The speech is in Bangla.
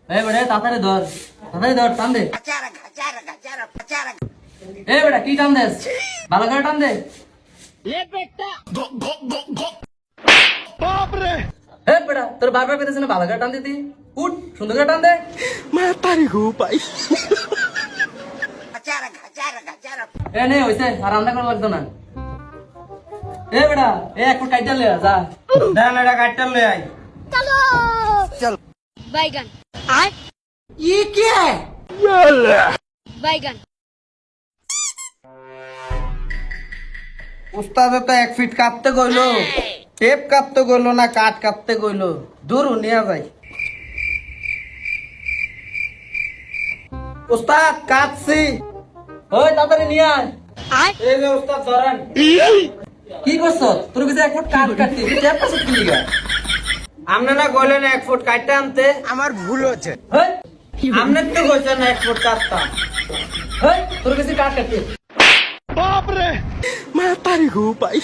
এই বেটা তাড়াতাড়ি ধর টান দে। এই বেটা কি টান দেস? ভালো করে টান দে। এই বেটা তোর বারবার কইতেছ না ভালো করে টান দিতি। উঠ সুন্দর করে টান দে। এ নে হইছে আর রান্না করা লাগতো না। এ বেটা এক ফুট কাইটা লয়ে যা। দেন এটা কাটটা লই আই। बैगन ये क्या है? बैगन উস্তাদে তো 1 ফিট কাটতে কইলো, টেপ কাটতে কইলো না কাট কাটতে কইলো, দূর নিয়ে যাই। উস্তাদ কাটছি। ওই তাড়াতাড়ি নিয়ে আয়। এই যে উস্তাদ ধরেন। কি করছ? তোর কাছে এক ফুট কাট কাটতি। তুই ট্যাপ পাছত কি লিগা? আপনি না কইলেন 1 ফুট কাটতে আনতে? আমার ভুল হচ্ছে। হেই আপনি তো কইছেন 1 ফুট কাটতাম। হেই তোর কাছে কাট কাটতি। মাতারি গো ভাই।